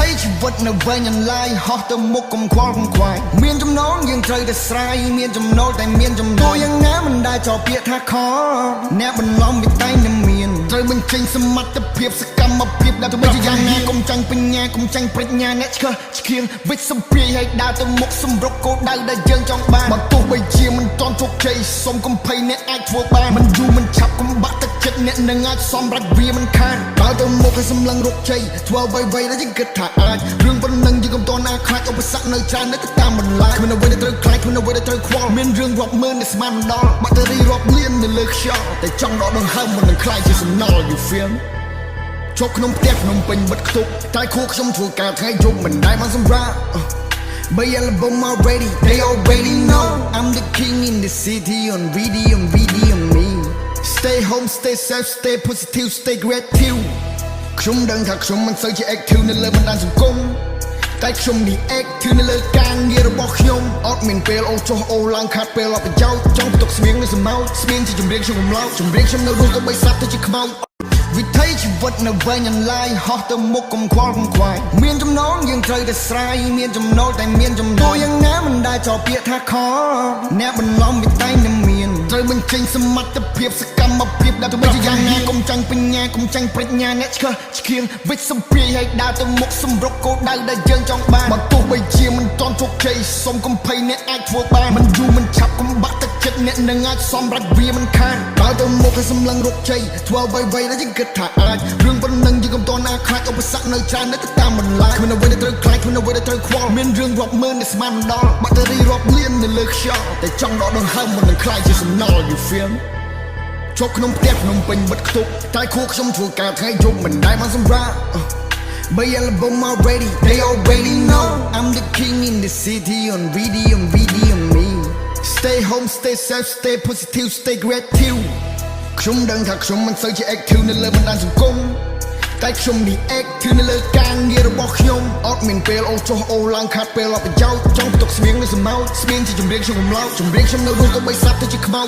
thấy chỉ vật nào về nhận lại họ từ một cùng khoai miền trong nó nhưng trời đã sai miền trong nó tại miền trong tôiยังngãมันได้จอเปียท่าคอแนบมันล้อมไปใต้น้ำเมียนtrờiมันจริงสมัติเพียบสกรรมเพียบดาวตัวไม่ใช่ยังแง่กงจังเป็นแง่กงจังปริญญาเนชเคียงวิสเปียให้ดาวตัวมุกสมรบโกดาวได้ยังจองบ้านบางตัวใบเชียมันตอนทุกใจสมกำไพเนี่ยไอ้ทัวบ้านมันอยู่มันฉับกุมบัตตะเจ็ดเนี่ยหนึ่งอาจซ้อมรักเวียมันคานดาวตัวมุกให้สำลังรกใจทัวใบแล้วยิ่งเกิดถ่ายเรื่องปนหนึ่งยิ่งกำตอนอาคลายอุปสรรคในใจนั้นก็ตามมันลายมันเอาไว้ในเธอคลายมันเอาไว้ในเธอควอลเมียนเรื่องรอบเมืองในสมานดอลแบตเตอรี่รอบเลี้ยนในเลือกชอแต่จังดอกดังห้ามมันดังคลายที่สนอลอยู่เฟียนชกขนมเตี้ยขนมเป็นบัดตุกท้ายคู่ขยมถูกการให้ยุบมันได้มาสำราBut y'all album already, they already know I'm the king in the city on video me Stay home, stay safe, stay positive, stay gratitude ខ្ញុំដឹងថាខ្ញុំមិនសូវជា active នៅលើបណ្ដាញសង្គមតែខ្ញុំនេះ active នៅលើការងាររបស់ខ្ញុំអត់មានពេលអូចុះអូឡើងខាត់ពេលអត់ប្រយោជន៍ចង់បន្ទុកស្មៀងនៅសម្ោតស្មៀងជាចម្រៀងខ្ញុំកំឡោចចម្រៀងខ្ញុំនៅរស់ទៅបីសាប់ទៅជាខ្មោចវិថីជីវិតនៅវែងអន្លាយហោះទៅមុខកុំខ្វល់កុំខ្វាយមានចំណងយើងត្រូវតែស្រ័យមានចំណូលតែមានចំណូលយ៉ាងណាមិនដែលចោលពាក្យថាខអ្នកបន្លំវិតែងនឹងមានត្រូវបញ្ចេញសមត្ថភាពសកម្មភាពដែលទៅជាយ៉ាងណាកុំចាញ់បញ្ញាកុំចាញ់ប្រាជ្ញាអ្នកឆ្កឹះឆ្កៀងវិទ្យសម្ភារឲ្យដើរទៅមុខសម្រុកគោលដៅដែលយើងចង់បានបើទោះបីជាមិនទាន់ជោគជ័យសូមកុំភ័យអ្នកអាចធ្វើបានមិនយូរមិនឆាប់កុំបាក់ទឹកចិត្តអ្នកនឹងអាចសំរេចវាមិនខានដើរទៅមុខឲ្យសម្លឹងរកជ័យធ្វើអ្វីៗដែលយើងគិតថាអាចរឿងប៉ុណ្ណឹងយើងកុំតណាខ្លាចឧបសគ្គនៅច្រើននៅតាមបន្លាយគ្មានអ្វីដែលត្រូវខ្លាចគ្មានអ្វីដែលត្រូវខ្វល់មានរឿងរាប់ម៉ឺនដែលស្មានមិនដល់បាក់តេរីរាប់លាននៅលើខ្យល់តែចង់ដកដង្ហើមមិននឹងខ្លាចជាសំណល់ you feel ជប់ក្នុងផ្ទះភ្នំពេញបិទខ្ទប់តែខួរខ្ញុំធ្វើការថ្ងៃយប់មិនដែលបានសម្រាប់ But y'all album already, they already know I'm the king in the city on video me Stay home, stay safe, stay positive, stay gratitude ខ្ញុំដឹងថាខ្ញុំមិនសូវជា active នៅលើបណ្ដាញសង្គមតែខ្ញុំនេះ active នៅលើការងាររបស់ខ្ញុំអត់មានពេលអូចុះអូឡើងខាត់ពេលអត់ប្រយោជន៍ចង់បន្ទុកស្មៀងនៅសម្ោតស្មៀងជាចម្រៀងខ្ញុំកំឡោចចម្រៀងខ្ញុំនៅរស់ទៅបីសាប់ទៅជាខ្មោច